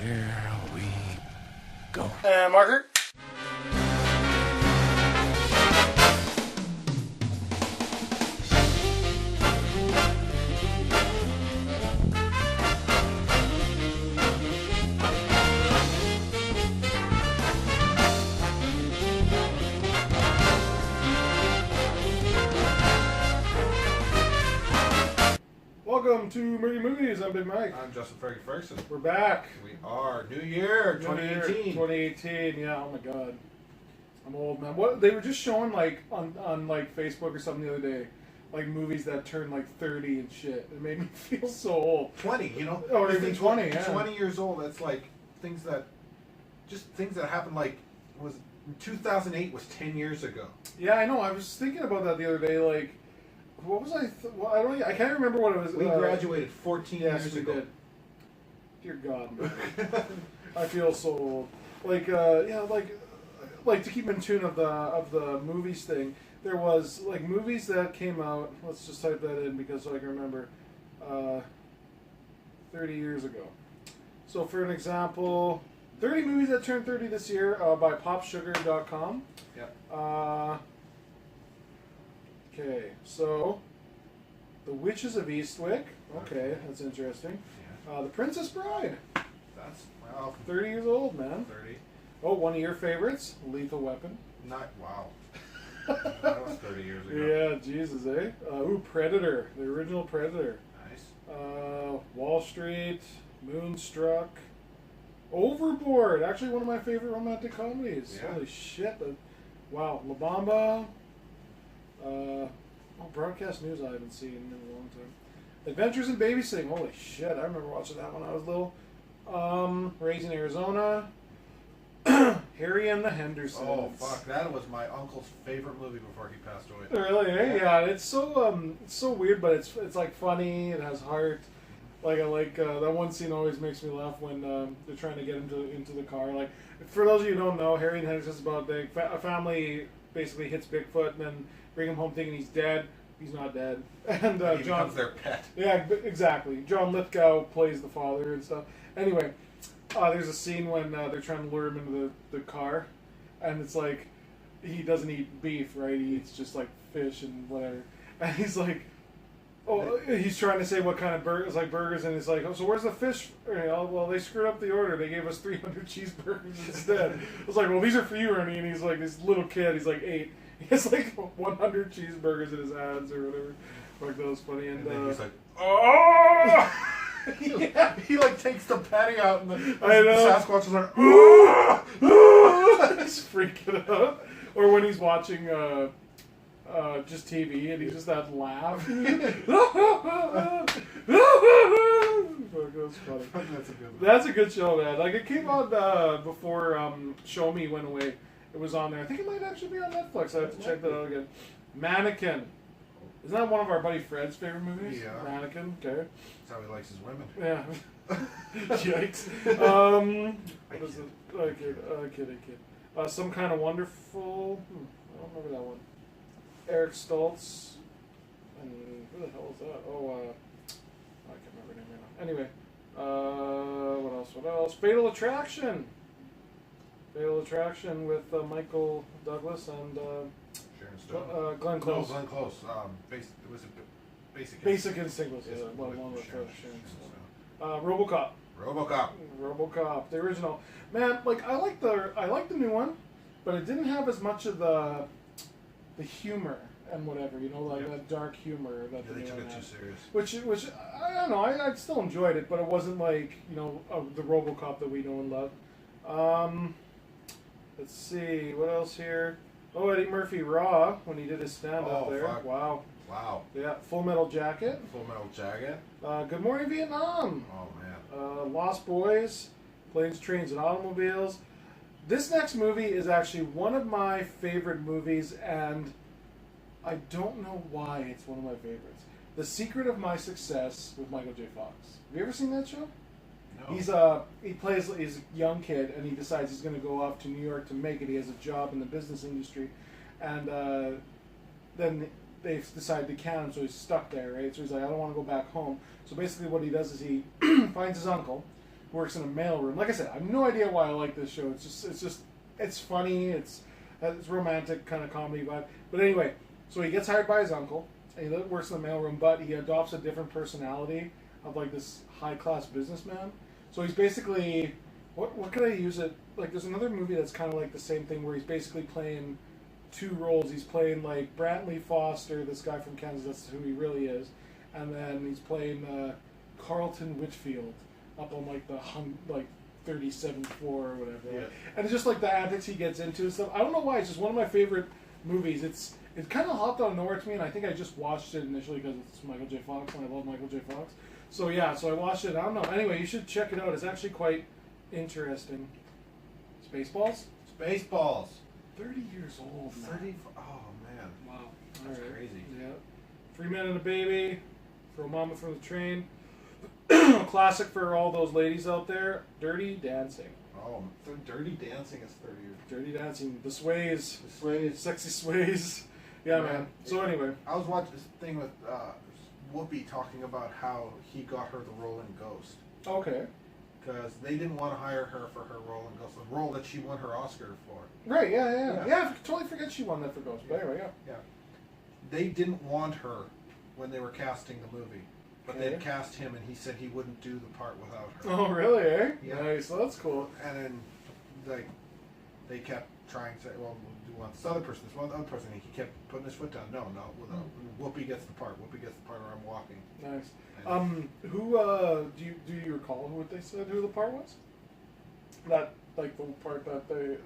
Here we go. Marker. Welcome to Mergy Movies. I'm Big Mike. I'm Justin Fergy Ferguson. We're back. We are. New Year, 2018. 2018, yeah, oh my god. I'm old, man. What they were just showing like on like Facebook or something the other day, like movies that turn like 30 and shit. It made me feel so old. 20, you know? Or even 20, yeah. 20 years old, that's like things that happened like, 2008 was 10 years ago. Yeah, I know. I was thinking about that the other day, like, what was I? I can't remember what it was. We graduated 14 years ago. Did. Dear God, man. I feel so old. Like, yeah, like to keep in tune of the movies thing. There was like movies that came out. Let's just type that in because so I can remember. 30 years ago. So, for an example, 30 movies that turned 30 this year by PopSugar.com. Yeah. Okay, so The Witches of Eastwick. Okay, that's interesting. Yeah. The Princess Bride. That's, wow. 30 years old, man. 30. Oh, one of your favorites, Lethal Weapon. Not, wow. That was 30 years ago. Yeah, Jesus, eh? Ooh, Predator, the original Predator. Nice. Wall Street, Moonstruck, Overboard. Actually, one of my favorite romantic comedies. Yeah. Holy shit! Wow, La Bamba. Broadcast News I haven't seen in a long time. Adventures in Babysitting. Holy shit! I remember watching that when I was little. Raising Arizona. Harry and the Hendersons. Oh, fuck. That was my uncle's favorite movie before he passed away. Really? Eh? Yeah. It's so weird, but it's like funny. It has heart. Like I like that one scene always makes me laugh when they're trying to get into the car. Like for those of you who don't know, Harry and the Hendersons is about a family basically hits Bigfoot and then bring him home thinking he's dead. He's not dead. And he John becomes their pet. Yeah, exactly. John Lithgow plays the father and stuff. Anyway, there's a scene when they're trying to lure him into the car, and it's like he doesn't eat beef, right? He eats just like fish and whatever. And he's like, oh, he's trying to say what kind of burgers, like burgers, and he's like, oh, so where's the fish? Well, they screwed up the order. They gave us 300 cheeseburgers instead. I was like, well, these are for you, Ernie. And he's like, this little kid, he's like 8. He has like 100 cheeseburgers in his hands or whatever. Like that was funny. And then he's like, oh! He like takes the patty out and the Sasquatch is like, oh! He's freaking out. Or when he's watching just TV and he's just that laugh. That's funny. That's a good one. That's a good show, man. Like it came out before Show Me went away. It was on there. I think it might actually be on Netflix. I have to check that out again. Mannequin. Isn't that one of our buddy Fred's favorite movies? Yeah. Mannequin. Okay. That's how he likes his women. Yeah. Yikes. What is it? I kid. Some Kind of Wonderful. I don't remember that one. Eric Stoltz. And who the hell is that? Oh, I can't remember her name right now. Anyway. What else? Fatal Attraction. Fatal Attraction with Michael Douglas and Sharon Stone. Glenn Close. No, Glenn Close. It was a Basic Instinct was one with Sharon Stone. RoboCop, the original. Man, like I like the new one, but it didn't have as much of the humor and whatever, you know, like that dark humor that they took it too serious. Which I don't know, I still enjoyed it, but it wasn't like, you know, the RoboCop that we know and love. Let's see, what else here? Oh, Eddie Murphy Raw when he did his stand-up there. Fuck. Wow. Yeah, Full Metal Jacket. Good Morning Vietnam. Oh man. Lost Boys, Planes, Trains, and Automobiles. This next movie is actually one of my favorite movies, and I don't know why it's one of my favorites. The Secret of My Success with Michael J. Fox. Have you ever seen that show? No. He's a young kid, and he decides he's going to go off to New York to make it. He has a job in the business industry, and then they decided to can him, so he's stuck there, right? So he's like, I don't want to go back home. So basically what he does is he finds his uncle, who works in a mailroom. Like I said, I have no idea why I like this show. It's funny. It's romantic kind of comedy vibe. But anyway, so he gets hired by his uncle. And he works in the mailroom, but he adopts a different personality of like this high class businessman. So he's basically what could I use it? Like there's another movie that's kind of like the same thing where he's basically playing two roles. He's playing like Brantley Foster, this guy from Kansas, that's who he really is, and then he's playing Carlton Whitfield up on like the 37th floor or whatever. Yeah. And it's just like the antics he gets into and stuff. I don't know why. It's just one of my favorite movies. It kind of hopped out of nowhere to me, and I think I just watched it initially because it's Michael J. Fox, and I love Michael J. Fox. So yeah, so I watched it. I don't know. Anyway, you should check it out. It's actually quite interesting. Spaceballs? Spaceballs. 30 years old. 30. Oh man. Wow. That's All right. crazy. Yeah. 3 Men and a Baby. Throw Mama from the Train. Classic for all those ladies out there. Dirty Dancing. Oh, Dirty Dancing is 30 years. Dirty Dancing. The Sways. The Sways. Sexy Sways. Yeah, man. So anyway. I was watching this thing with Whoopi talking about how he got her the role in Ghost. Okay. Because they didn't want to hire her for her role in Ghost, the role that she won her Oscar for. Right, yeah, I totally forget she won that for Ghost. But anyway, Yeah. They didn't want her when they were casting the movie. But they'd cast him, and he said he wouldn't do the part without her. Oh, really, eh? Yeah. Nice, well, that's cool. And then, like, they kept trying to say, well, we want this other person, this one other person. And he kept putting his foot down. No, Whoopi gets the part. Whoopi gets the part, or I'm walking. Nice. Who do you recall who they said who the part was? That like the part that they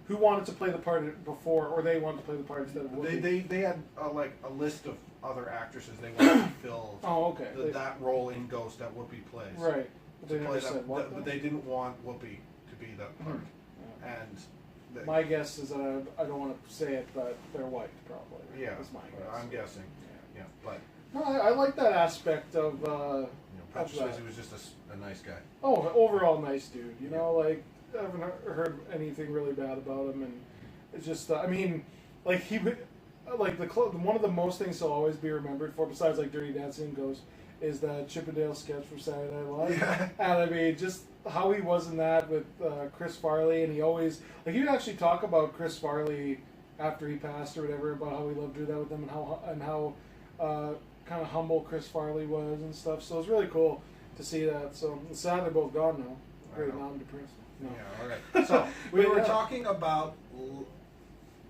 who wanted to play the part before, or they wanted to play the part instead of Whoopi? They had like a list of other actresses they wanted to fill. Oh, okay. That role in Ghost that Whoopi plays. Right. But they To never play said that, what. but they didn't want Whoopi to be that part. Yeah. And My guess is that I don't want to say it, but they're white, probably. yeah, That's my guess. I'm guessing. Yeah, but No, I like that aspect of. Patrick that. Swayze was just a nice guy. Oh, overall nice dude. You know, like I haven't heard anything really bad about him, and it's just I mean, like he would, like one of the most things he'll always be remembered for, besides like Dirty Dancing goes, is that Chippendale sketch from Saturday Night Live. Yeah. And I mean, just how he was in that with Chris Farley, and he always like he would actually talk about Chris Farley after he passed or whatever, about how he loved to do that with them, and how kind of humble Chris Farley was and stuff. So it was really cool to see that. So it's sad they're both gone now. Great, now I'm depressed. No. Yeah, all right. So we were talking about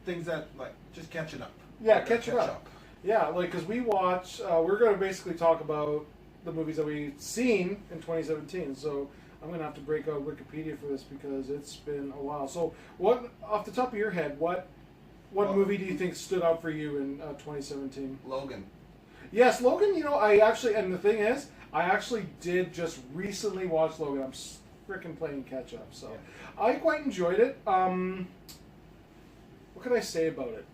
things that like just catching up. Yeah, catching up. Yeah, like because we watch. We're going to basically talk about the movies that we've seen in 2017. So I'm going to have to break out Wikipedia for this because it's been a while. So what, off the top of your head, what movie do you think stood out for you in 2017? Logan. Yes, Logan. You know, I actually, and the thing is, I actually did just recently watch Logan. I'm freaking playing catch up, so yeah. I quite enjoyed it. What could I say about it?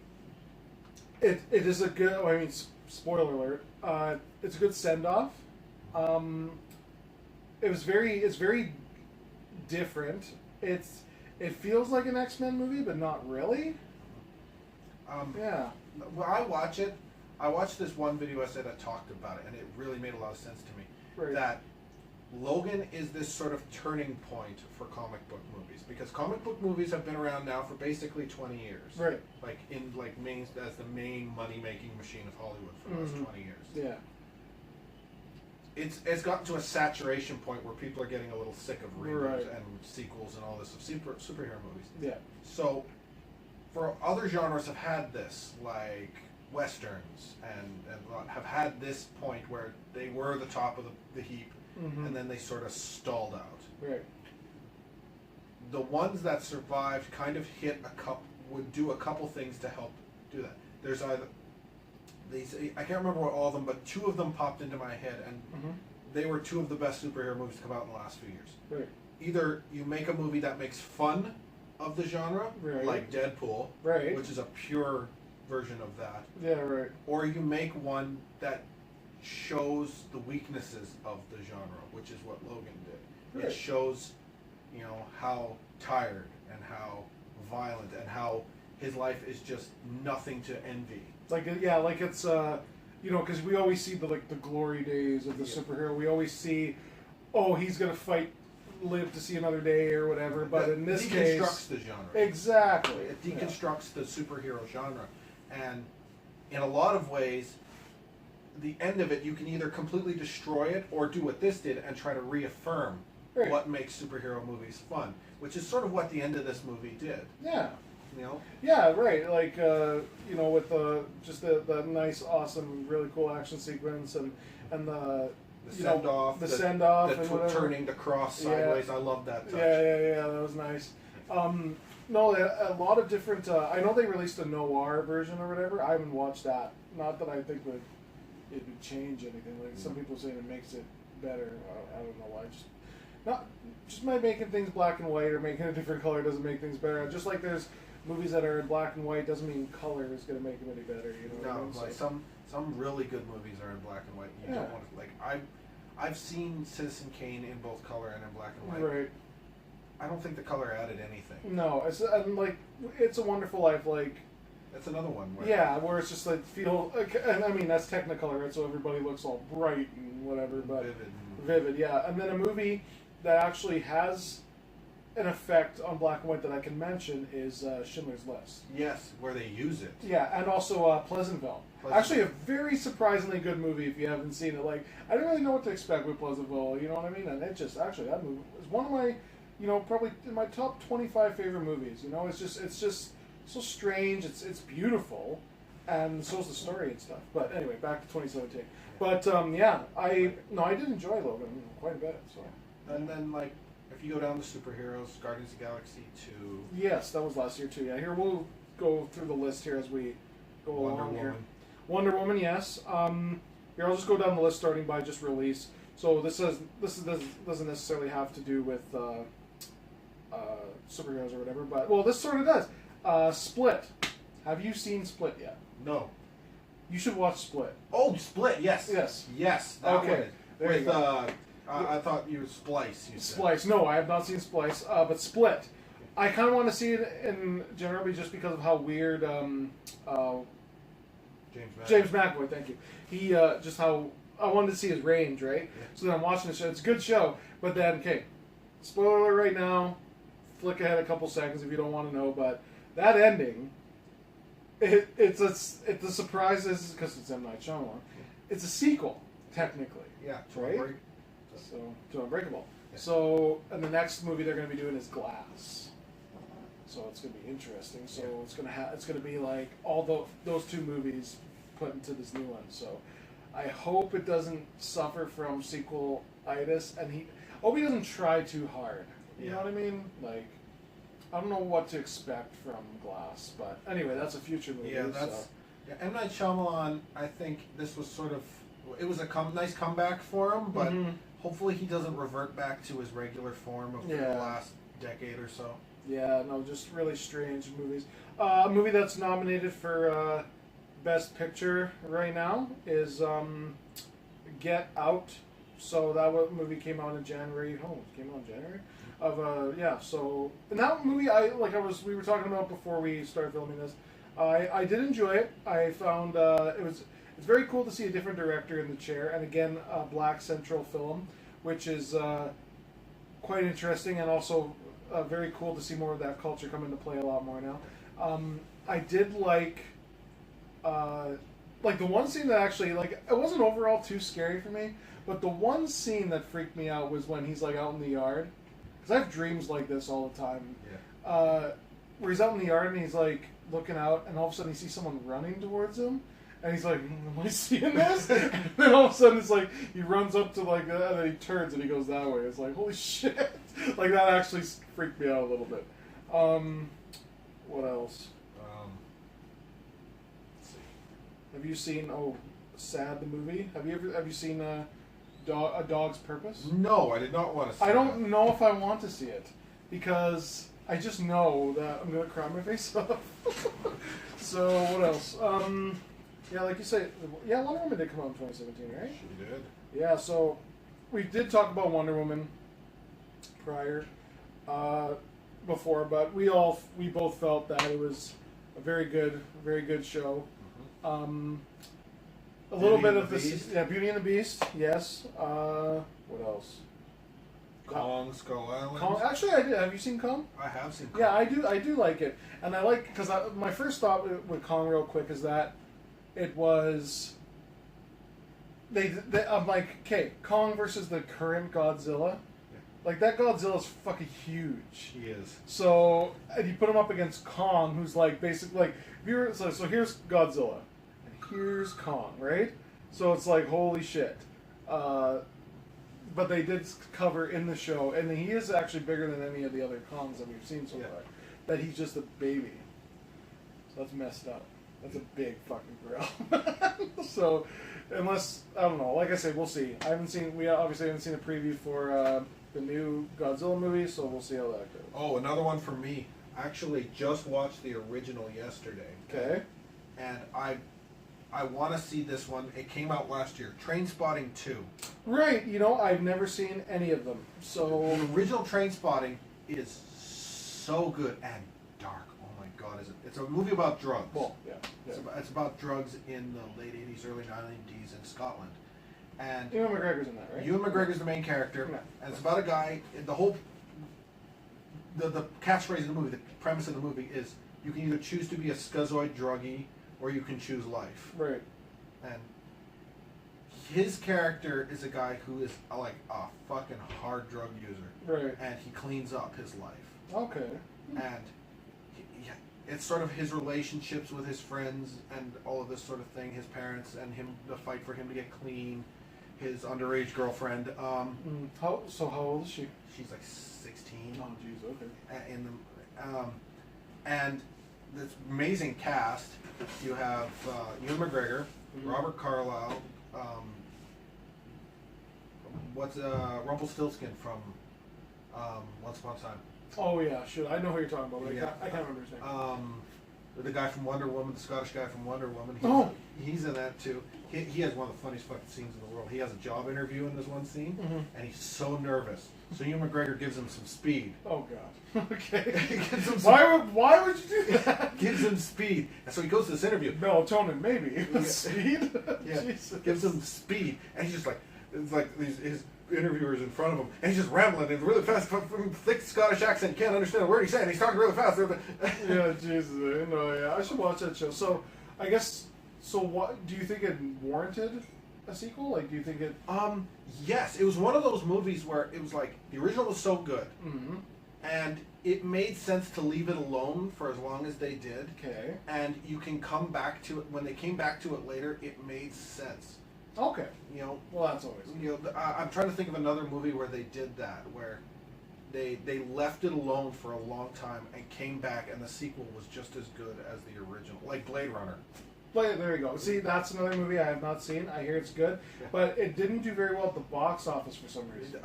It is a good. I mean, spoiler alert. It's a good send off. It's very different. It feels like an X-Men movie, but not really. Yeah. When I watch it, I watched this one video essay that talked about it, and it really made a lot of sense to me. Right. That Logan is this sort of turning point for comic book movies, because comic book movies have been around now for basically 20 years. Right. Like as the main money making machine of Hollywood for the last 20 years. Yeah. It's gotten to a saturation point where people are getting a little sick of reboots and sequels and all this of superhero movies. Yeah. So, for other genres have had this, like westerns, and have had this point where they were the top of the heap, and then they sort of stalled out. Right. The ones that survived kind of would do a couple things to help do that. There's either I can't remember what all of them, but two of them popped into my head, and they were two of the best superhero movies to come out in the last few years. Right. Either you make a movie that makes fun of the genre, like Deadpool, which is a pure version of that. Yeah, right. Or you make one that shows the weaknesses of the genre, which is what Logan did. It shows, how tired and how violent and how his life is just nothing to envy. Like it's because we always see the glory days of the superhero. We always see, oh, he's gonna fight live to see another day or whatever. But in this case, deconstructs the genre. Exactly. It deconstructs the superhero genre, and in a lot of ways, the end of it, you can either completely destroy it or do what this did and try to reaffirm what makes superhero movies fun, which is sort of what the end of this movie did. Yeah. You know? Yeah, right. Like, you know, with just the nice, awesome, really cool action sequence and the send off, the send off, and turning the cross sideways. I love that touch. Yeah. That was nice. No, a lot of different. I know they released a noir version or whatever. I haven't watched that. Not that I think it would change anything. Like some people saying it makes it better. I don't know why. Just by making things black and white or making a different color doesn't make things better. Just like there's movies that are in black and white doesn't mean color is going to make them any better. You know what I mean? Like some really good movies are in black and white. You don't want to, like I've seen Citizen Kane in both color and in black and white. Right. I don't think the color added anything. No, It's a Wonderful Life. Like that's another one. Where it's just like and I mean that's Technicolor, right? So everybody looks all bright and whatever, but vivid. Yeah. And then a movie that actually has an effect on black and white that I can mention is Schindler's List. Yes, where they use it. Yeah, and also Pleasantville. Actually, a very surprisingly good movie if you haven't seen it. Like, I didn't really know what to expect with Pleasantville, you know what I mean? And it just, actually, that movie was one of my, probably in my top 25 favorite movies. You know, it's just so strange. It's beautiful, and so's the story and stuff. But anyway, back to 2017. But I did enjoy Logan quite a bit. So. And then if you go down to superheroes, Guardians of the Galaxy 2. Yes, that was last year too. Yeah, here we'll go through the list here as we go along here. Wonder Woman, yes. Here I'll just go down the list starting by just release. So this doesn't necessarily have to do with superheroes or whatever, but this sort of does. Split. Have you seen Split yet? No. You should watch Split. Oh, Split. Yes. That okay. One. There with you go. I thought you were Splice. You said. Splice. No, I have not seen Splice. But Split. I kind of want to see it in generally just because of how weird James McAvoy, thank you. He just how I wanted to see his range, right? Yeah. So then I'm watching the show. It's a good show, but then okay, spoiler alert right now. Flick ahead a couple seconds if you don't want to know, but that ending, it's the surprises because it's M. Night Shyamalan. It's a sequel technically. Yeah. Right. To Unbreakable. Yeah. So and the next movie they're going to be doing is Glass. So it's going to be interesting. So it's going to be like all those two movies put into this new one. So I hope it doesn't suffer from sequel-itis, and he doesn't try too hard. You know what I mean? Like I don't know what to expect from Glass, but anyway, that's a future movie. Yeah, M. Night Shyamalan. I think this was sort of was a nice comeback for him, but hopefully he doesn't revert back to his regular form of the last decade or so. Yeah, no, just really strange movies. A movie that's nominated for Best Picture right now is Get Out. So that movie came out in January. Oh, it came out in January. So and that movie we were talking about before we started filming this. I did enjoy it. I found it's very cool to see a different director in the chair, and again, a black central film, which is quite interesting and also very cool to see more of that culture come into play a lot more now. I did like the one scene that actually it wasn't overall too scary for me, but the one scene that freaked me out was when he's out in the yard, because I have dreams like this all the time. Yeah. Where he's out in the yard and he's looking out, and all of a sudden he sees someone running towards him. And he's like, am I seeing this? And then all of a sudden it's he runs up to and then he turns and he goes that way. It's holy shit. That actually freaked me out a little bit. What else? Let's see. Have you seen, Sad the movie? Have you seen A Dog's Purpose? No, I did not want to see it. I don't know if I want to see it because I just know that I'm going to cry my face off. So what else? Yeah, like you say, Wonder Woman did come out in 2017, right? She did. Yeah, so we did talk about Wonder Woman prior, before, but we both felt that it was a very good show. Mm-hmm. A little bit of this, Beauty and the Beast, yes. What else? Kong, Skull Island. Kong. Actually, I did. Have you seen Kong? I have seen Kong. Yeah, I do. I do like it, and I like because my first thought with Kong, real quick, is that it was. I'm like, okay, Kong versus the current Godzilla. Yeah. Like, that Godzilla's fucking huge. He is. So, and you put him up against Kong, who's like, basically, like, if you were, so here's Godzilla, and here's Kong, right? So it's like, holy shit. But they did cover in the show, and he is actually bigger than any of the other Kongs that we've seen so far. That he's just a baby. So that's messed up. That's a big fucking grill. So, unless, I don't know, like I said, we'll see. We obviously haven't seen a preview for the new Godzilla movie, so we'll see how that goes. Oh, another one for me. I actually just watched the original yesterday. Okay. And I want to see this one. It came out last year. Trainspotting 2. Right, I've never seen any of them, so... The original Trainspotting is so good and dark. Oh my god, is it? It's a movie about drugs. Well, yeah. It's about drugs in the late 80s, early 90s in Scotland. And Ewan McGregor's in that, right? Ewan McGregor's the main character, Yeah. and it's about a guy. The catchphrase in the movie, the premise of the movie is you can either choose to be a schizoid druggie or you can choose life. Right. And his character is a guy who is like a fucking hard drug user. Right. And he cleans up his life. Okay. And it's sort of his relationships with his friends and all of this sort of thing, his parents and him, the fight for him to get clean, his underage girlfriend. How old is she? She's like 16. Oh, jeez, okay. And this amazing cast. You have Ewan McGregor, Robert Carlyle, Rumpelstiltskin from Once Upon a Time. Oh, yeah, sure. I know who you're talking about, but Yeah. I can't remember his name. The guy from Wonder Woman, the Scottish guy from Wonder Woman. He's in that too. He has one of the funniest fucking scenes in the world. He has a job interview in this one scene, and he's so nervous. So Ewan McGregor gives him some speed. Oh, God. Okay. Gives him Why would you do that? Gives him speed. And so he goes to this interview. Melatonin, maybe. Speed? Yeah. Jesus. Gives him speed. And he's just like, it's like his interviewers in front of him. And he's just rambling in really fast, thick Scottish accent. You can't understand a word he's saying. He's talking really fast. Yeah, Jesus. No, yeah. I should watch that show. So, I guess, what, do you think it warranted a sequel? Like, do you think it... Yes. It was one of those movies where it was like, the original was so good. Mm-hmm. And it made sense to leave it alone for as long as they did. Okay. And you can come back to it. When they came back to it later, it made sense. Okay. Well, that's always... I'm trying to think of another movie where they did that, where they left it alone for a long time and came back, and the sequel was just as good as the original, like Blade Runner. There you go. See, that's another movie I have not seen. I hear it's good, but it didn't do very well at the box office for some reason.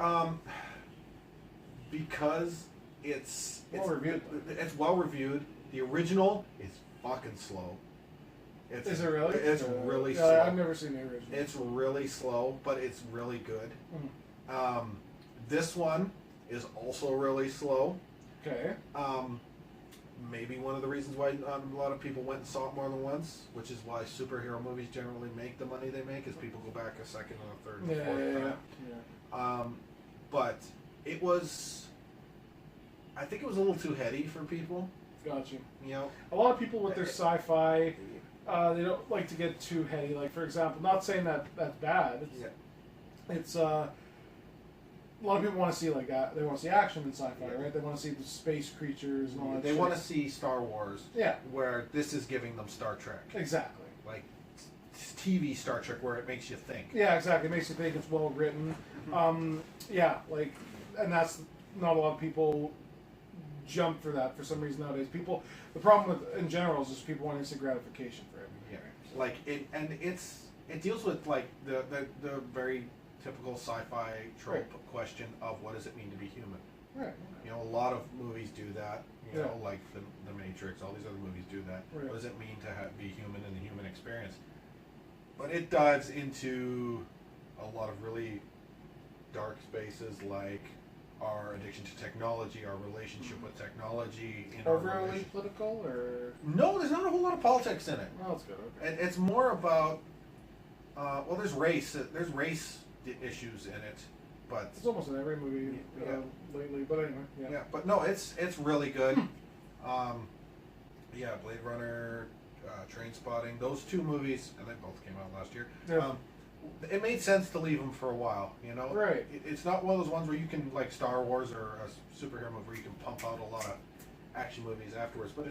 Because it's well reviewed. It's well reviewed. The original is fucking slow. Is it really? It's really slow. I've never seen the original. It's really slow, but it's really good. Mm. This one is also really slow. Okay. Maybe one of the reasons why a lot of people went and saw it more than once, which is why superhero movies generally make the money they make, is people go back a second and a third and a fourth time. But it was... I think it was a little too heady for people. Gotcha. A lot of people with their sci-fi... they don't like to get too heady. Like, for example, not saying that that's bad. It's a lot of people want to see like that. They want to see action in sci-fi, right? They want to see the space creatures and all that. They want to see Star Wars. Yeah. Where this is giving them Star Trek. Exactly. Like TV Star Trek, where it makes you think. Yeah, exactly. It makes you think. It's well written. Like, and that's not a lot of people jump for that for some reason nowadays. The problem with in general is just people want instant gratification for everything. Yeah. Like it deals with like the very typical sci-fi trope question of what does it mean to be human. Right. A lot of movies do that. Like the Matrix. All these other movies do that. Right. What does it mean to be human in the human experience? But it dives into a lot of really dark spaces, like our addiction to technology, our relationship with technology. Overly political, or no? There's not a whole lot of politics in it. Oh, that's good. Okay. It's more about there's race. There's race issues in it, but It's almost in every movie lately. But anyway, yeah. But no, it's really good. Yeah, Blade Runner, Train Spotting, those two movies, and they both came out last year. Yeah. It made sense to leave them for a while, you know. Right. It's not one of those ones where you can, like Star Wars or a superhero movie, where you can pump out a lot of action movies afterwards. But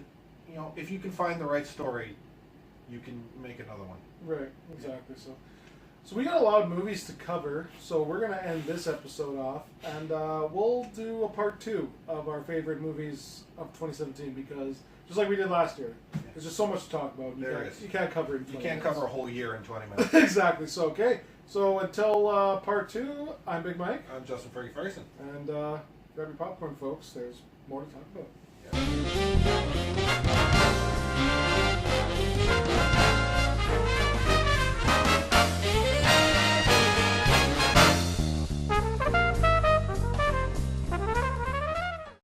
you know, if you can find the right story, you can make another one. Right. Exactly. So we got a lot of movies to cover. So we're gonna end this episode off, and we'll do a part 2 of our favorite movies of 2017 because. Just like we did last year. There's just so much to talk about. You can't cover it in 20 You can't minutes. cover a whole year in 20 minutes. Exactly. So, okay. So, until part 2, I'm Big Mike. I'm Justin Fergy Ferguson. And grab your popcorn, folks. There's more to talk about. Yeah.